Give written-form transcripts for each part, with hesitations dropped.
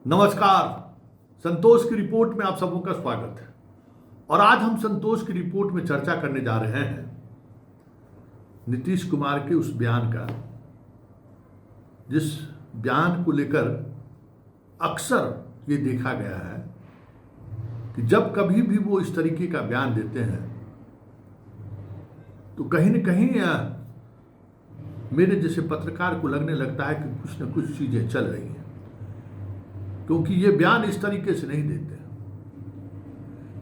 नमस्कार। संतोष की रिपोर्ट में आप सबों का स्वागत है। और आज हम संतोष की रिपोर्ट में चर्चा करने जा रहे हैं नीतीश कुमार के उस बयान का, जिस बयान को लेकर अक्सर ये देखा गया है कि जब कभी भी वो इस तरीके का बयान देते हैं तो कहीं न कहीं मेरे जैसे पत्रकार को लगने लगता है कि कुछ न कुछ चीजें चल रही हैं, क्योंकि ये बयान इस तरीके से नहीं देते।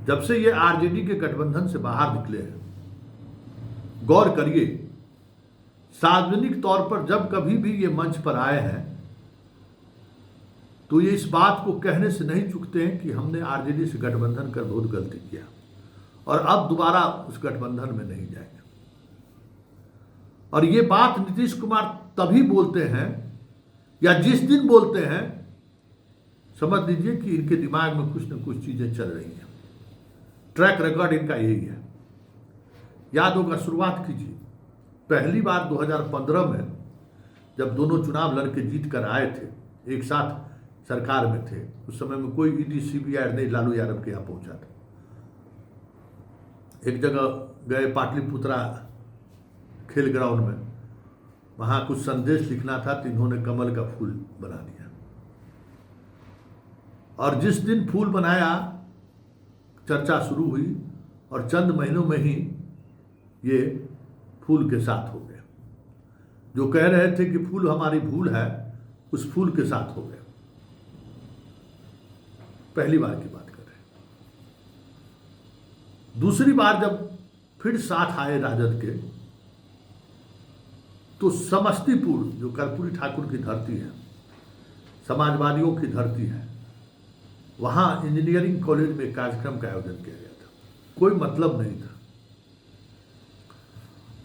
जब से ये आरजेडी के गठबंधन से बाहर निकले हैं, गौर करिए, सार्वजनिक तौर पर जब कभी भी ये मंच पर आए हैं तो ये इस बात को कहने से नहीं चूकते हैं कि हमने आरजेडी से गठबंधन कर बहुत गलती किया और अब दोबारा उस गठबंधन में नहीं जाएंगे। और ये बात नीतीश कुमार तभी बोलते हैं या जिस दिन बोलते हैं, समझ लीजिए कि इनके दिमाग में कुछ न कुछ चीजें चल रही हैं। ट्रैक रिकॉर्ड इनका यही है। याद होगा, शुरुआत कीजिए, पहली बार 2015 में जब दोनों चुनाव लड़के जीत कर आए थे, एक साथ सरकार में थे, उस समय में कोई ईडी सीबीआई नहीं लालू यादव के यहां पहुंचा था। एक जगह गए पाटलिपुत्रा खेल ग्राउंड में, वहां कुछ संदेश लिखना था तो इन्होंने कमल का फूल बना दिया। और जिस दिन फूल बनाया, चर्चा शुरू हुई और चंद महीनों में ही ये फूल के साथ हो गए। जो कह रहे थे कि फूल हमारी भूल है, उस फूल के साथ हो गए। पहली बार की बात कर रहे हैं। दूसरी बार जब फिर साथ आए राजद के, तो समस्तीपुर, जो कर्पूरी ठाकुर की धरती है, समाजवादियों की धरती है, वहां इंजीनियरिंग कॉलेज में कार्यक्रम का आयोजन किया गया था। कोई मतलब नहीं था।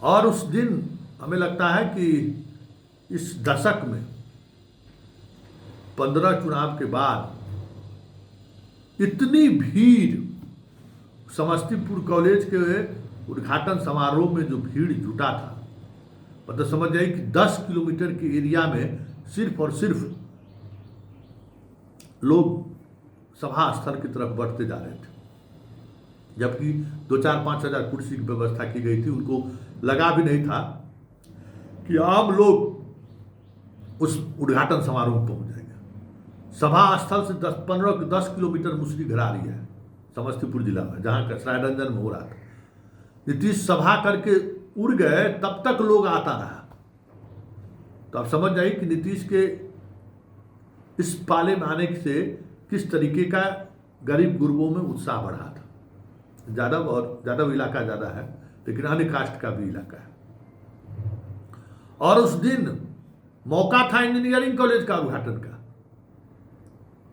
और उस दिन हमें लगता है कि इस दशक में 15 चुनाव के बाद इतनी भीड़, समस्तीपुर कॉलेज के उद्घाटन समारोह में जो भीड़ जुटा था, मतलब समझ जाइए कि 10 किलोमीटर के एरिया में सिर्फ और सिर्फ लोग सभा स्थल की तरफ बढ़ते जा रहे थे। जबकि 2-4-5 हजार कुर्सी की व्यवस्था की गई थी। उनको लगा भी नहीं था कि आम लोग उस उद्घाटन समारोह में पहुंच जाएंगे। सभा स्थल से 10 किलोमीटर मुसरी घरारी है समस्तीपुर जिला में, जहां कसरायरंजन में हो रहा था। नीतीश सभा करके उड़ गए, तब तक लोग आता रहा। तो आप समझ जाइए कि नीतीश के इस पाले में आने से किस तरीके का गरीब गुरबों में उत्साह बढ़ा था। यादव और यादव इलाका ज्यादा है, लेकिन अन्य कास्ट का भी इलाका है। और उस दिन मौका था इंजीनियरिंग कॉलेज का उद्घाटन का,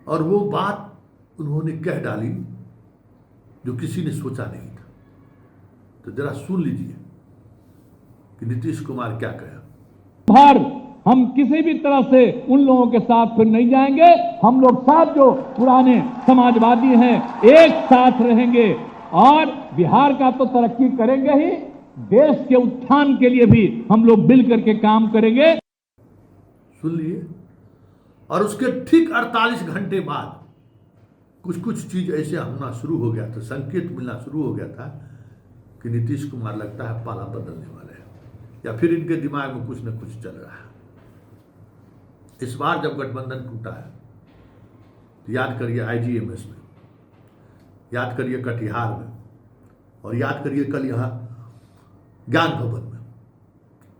और वो बात उन्होंने कह डाली जो किसी ने सोचा नहीं था। तो जरा सुन लीजिए कि नीतीश कुमार क्या कहा। हम किसी भी तरह से उन लोगों के साथ फिर नहीं जाएंगे। हम लोग साथ जो पुराने समाजवादी हैं, एक साथ रहेंगे और बिहार का तो तरक्की करेंगे ही, देश के उत्थान के लिए भी हम लोग मिल करके काम करेंगे। सुन लिए। और उसके ठीक 48 घंटे बाद कुछ चीज ऐसे होना शुरू हो गया था, संकेत मिलना शुरू हो गया था कि नीतीश कुमार लगता है पाला बदलने वाले हैं, या फिर इनके दिमाग में कुछ न कुछ चल रहा है। इस बार जब गठबंधन टूटा है, तो याद करिए आईजीएमएस में, याद करिए कटिहार में, और याद करिए कल यहां ज्ञान भवन में।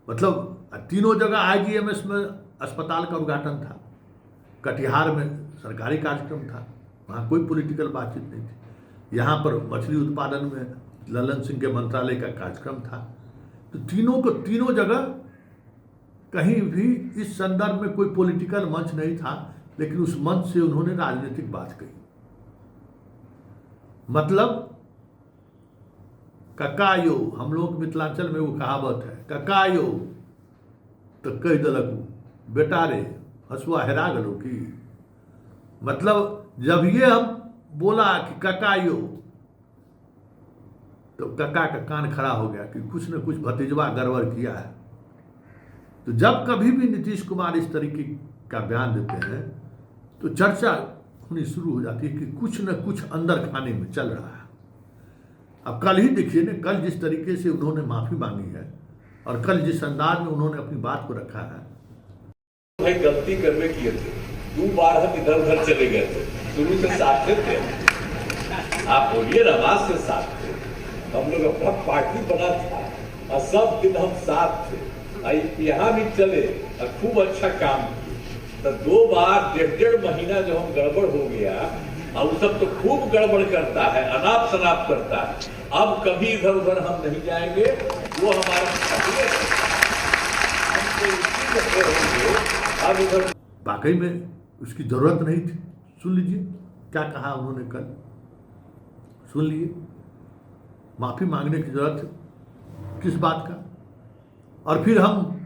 मतलब तीनों जगह आईजीएमएस में अस्पताल का उद्घाटन था, कटिहार में सरकारी कार्यक्रम था, वहां कोई पॉलिटिकल बातचीत नहीं थी। यहां पर मछली उत्पादन में ललन सिंह के मंत्रालय का कार्यक्रम था। तो तीनों जगह कहीं भी इस संदर्भ में कोई पॉलिटिकल मंच नहीं था, लेकिन उस मंच से उन्होंने राजनीतिक बात कही। मतलब ककायो, हम लोग मिथिलांचल में वो कहावत है, ककायो तो कह दलक बेटा रे हसुआ हेरा गलो की। मतलब जब ये हम बोला कि ककायो, तो कक्का का कान खड़ा हो गया कि कुछ न कुछ भतीजवा गड़बड़ किया है। तो जब कभी भी नीतीश कुमार इस तरीके का बयान देते हैं तो चर्चा होनी शुरू हो जाती है कि कुछ न कुछ अंदर खाने में चल रहा है। अब कल ही देखिए ना, कल जिस तरीके से उन्होंने माफ़ी मांगी है और कल जिस अंदाज में उन्होंने अपनी बात को रखा है। भाई गलती करने किए थे, 2 बार हम इधर उधर चले गए थे, शुरू से साथ थे, आप बोलिए नवाज से साथ थे, हम लोग अपना पार्टी बना था और सब दिन हम साथ थे, यहाँ भी चले और खूब अच्छा काम किए। तो 2 बार 1.5 महीना जो हम गड़बड़ हो गया, और वो सब तो खूब गड़बड़ करता है, अनाप शनाप करता है। अब कभी इधर उधर हम नहीं जाएंगे, वो हमारा अब इधर वाकई में उसकी जरूरत नहीं थी। सुन लीजिए क्या कहा उन्होंने कल, सुन लिए। माफी मांगने की जरूरत किस बात का, और फिर हम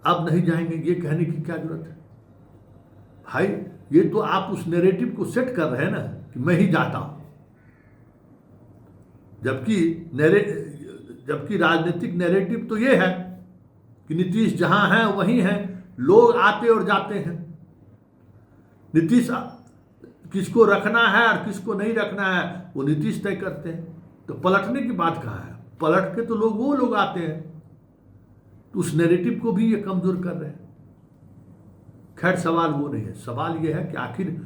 अब नहीं जाएंगे ये कहने की क्या जरूरत है। भाई ये तो आप उस नैरेटिव को सेट कर रहे हैं ना कि मैं ही जाता हूं, जबकि राजनीतिक नैरेटिव तो ये है कि नीतीश जहां है वहीं है, लोग आते और जाते हैं। नीतीश किसको रखना है और किसको नहीं रखना है वो नीतीश तय करते हैं। तो पलटने की बात कहाँ है, पलट के तो वो लोग आते हैं। तो उस नैरेटिव को भी ये कमजोर कर रहे हैं। खैर सवाल वो नहीं है, सवाल ये है कि आखिर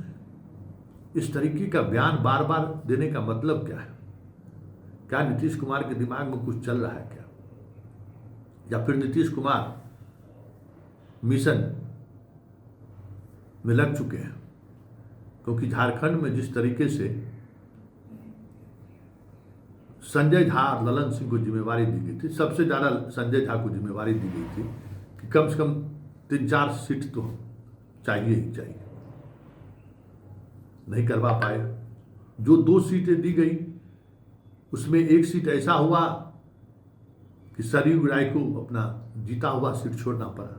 इस तरीके का बयान बार बार देने का मतलब क्या है। क्या नीतीश कुमार के दिमाग में कुछ चल रहा है क्या, या फिर नीतीश कुमार मिशन में लग चुके हैं। क्योंकि झारखंड में जिस तरीके से संजय झा और ललन सिंह को जिम्मेवारी दी गई थी, सबसे ज़्यादा संजय झा को जिम्मेवारी दी गई थी कि कम से कम 3-4 सीट तो चाहिए ही चाहिए, नहीं करवा पाए। जो 2 सीटें दी गई उसमें 1 सीट ऐसा हुआ कि सरयू राय को अपना जीता हुआ सीट छोड़ना पड़ा,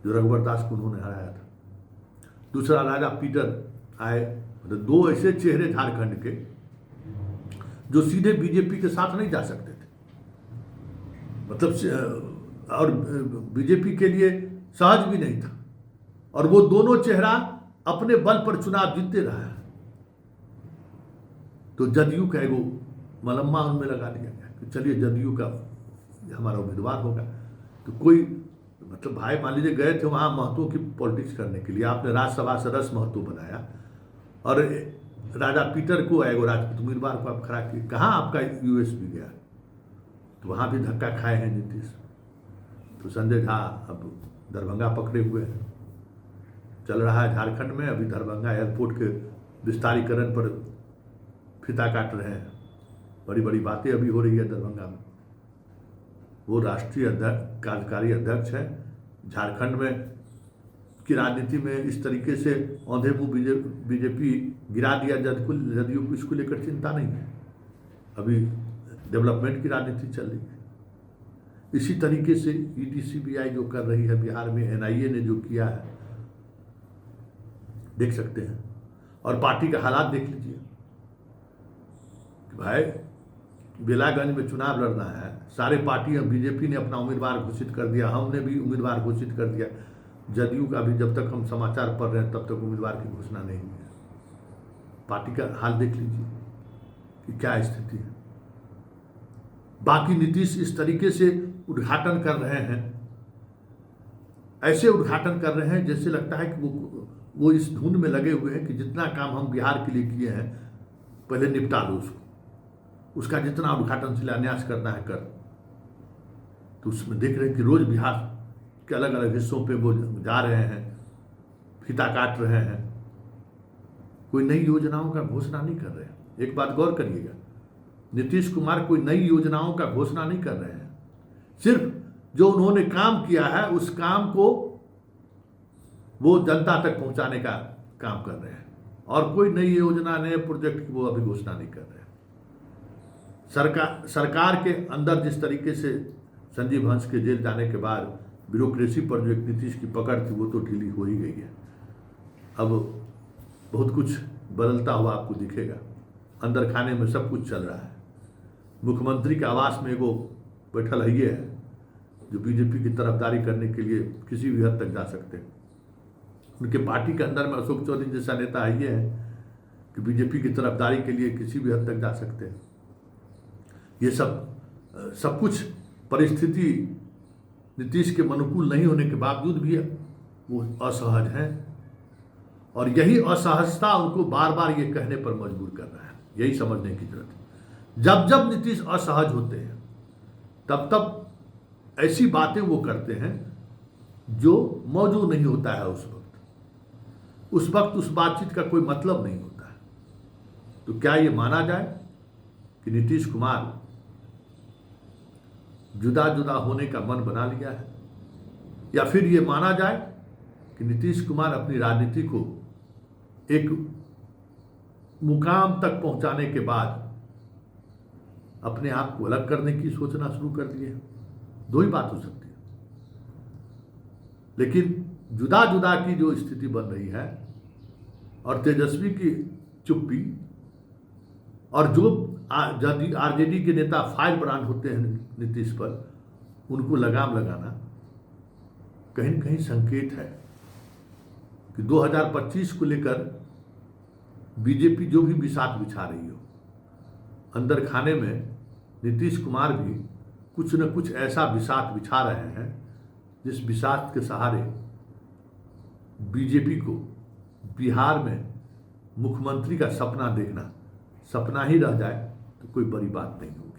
जो रघुवर दास को उन्होंने हराया था। दूसरा राजा पीटर आए। मतलब 2 ऐसे चेहरे झारखंड के जो सीधे बीजेपी के साथ नहीं जा सकते थे, मतलब और बीजेपी के लिए सहज भी नहीं था, और वो दोनों चेहरा अपने बल पर चुनाव जीतते रहा। तो जदयू का एगो मलम्मा उनमें लगा दिया गया कि चलिए जदयू का हमारा उम्मीदवार होगा। तो कोई मतलब भाई मान लीजिए गए थे वहाँ महतो की पॉलिटिक्स करने के लिए, आपने राज्यसभा सदस्य महतो बनाया और राजा पीटर को एगो राजपूत उम्मीदवार को आप खड़ा किए, कहाँ आपका यूएसपी गया। तो वहाँ भी धक्का खाए हैं नीतीश। तो संजय झा अब दरभंगा पकड़े हुए हैं, चल रहा है झारखंड में। अभी दरभंगा एयरपोर्ट के विस्तारीकरण पर फीता काट रहे हैं, बड़ी बड़ी बातें अभी हो रही है दरभंगा में। वो राष्ट्रीय कार्यकारी अध्यक्ष है। झारखंड में की राजनीति में इस तरीके से औंधे मुंह बीजेपी गिरा दिया जदयू को, इसको लेकर चिंता नहीं है। अभी डेवलपमेंट की राजनीति चल रही है। इसी तरीके से ईडी सीबीआई जो कर रही है बिहार में, एनआईए ने जो किया है देख सकते हैं। और पार्टी का हालात देख लीजिए कि भाई बेलागंज में चुनाव लड़ना है, सारे पार्टियां, बीजेपी ने अपना उम्मीदवार घोषित कर दिया, हमने भी उम्मीदवार घोषित कर दिया। जदयू का भी जब तक हम समाचार पढ़ रहे हैं तब तक उम्मीदवार की घोषणा नहीं हुई है। पार्टी का हाल देख लीजिए कि क्या स्थिति है। बाकी नीतीश इस तरीके से उद्घाटन कर रहे हैं, ऐसे उद्घाटन कर रहे हैं जैसे लगता है कि वो इस धुन में लगे हुए हैं कि जितना काम हम बिहार के लिए किए हैं पहले निपटा दो उसको, उसका जितना उद्घाटन शिलान्यास करना है कर। तो उसमें देख रहे हैं कि रोज बिहार के अलग अलग हिस्सों पे वो जा रहे हैं, फीता काट रहे हैं, कोई नई योजनाओं का घोषणा नहीं कर रहे हैं। एक बात गौर करिएगा, नीतीश कुमार कोई नई योजनाओं का घोषणा नहीं कर रहे हैं, सिर्फ जो उन्होंने काम किया है उस काम को वो जनता तक पहुंचाने का काम कर रहे हैं, और कोई नई योजना, नए प्रोजेक्ट की वो अभी घोषणा नहीं कर रहे हैं। सरकार के अंदर जिस तरीके से संजीव हंस के जेल जाने के बाद ब्यूरोक्रेसी पर जो एक नीतीश की पकड़ थी वो तो ढीली हो ही गई है। अब बहुत कुछ बदलता हुआ आपको दिखेगा। अंदर खाने में सब कुछ चल रहा है। मुख्यमंत्री के आवास में एगो बैठल है जो बीजेपी की तरफदारी करने के लिए किसी भी हद तक जा सकते हैं। उनके पार्टी के अंदर में अशोक चौधरी जैसा नेता है, ये है कि बीजेपी की तरफदारी के लिए किसी भी हद तक जा सकते हैं। ये सब कुछ परिस्थिति नीतीश के अनुकूल नहीं होने के बावजूद भी वो असहज हैं, और यही असहजता उनको बार बार ये कहने पर मजबूर कर रहा है। यही समझने की जरूरत है, जब जब नीतीश असहज होते हैं तब तब ऐसी बातें वो करते हैं जो मौजूद नहीं होता है उस वक्त उस बातचीत का कोई मतलब नहीं होता है। तो क्या ये माना जाए कि नीतीश कुमार जुदा जुदा होने का मन बना लिया है, या फिर ये माना जाए कि नीतीश कुमार अपनी राजनीति को एक मुकाम तक पहुंचाने के बाद अपने आप को अलग करने की सोचना शुरू कर दिए। दो ही बात हो सकती है, लेकिन जुदा जुदा की जो स्थिति बन रही है और तेजस्वी की चुप्पी, और जो आरजेडी के नेता फायर ब्रांड होते हैं नीतीश पर, उनको लगाम लगाना कहीं न कहीं संकेत है कि 2025 को लेकर बीजेपी जो भी बिसात बिछा रही हो, अंदर खाने में नीतीश कुमार भी कुछ न कुछ ऐसा बिसात बिछा रहे हैं जिस बिसात के सहारे बीजेपी को बिहार में मुख्यमंत्री का सपना देखना सपना ही रह जाए तो कोई बड़ी बात नहीं होगी।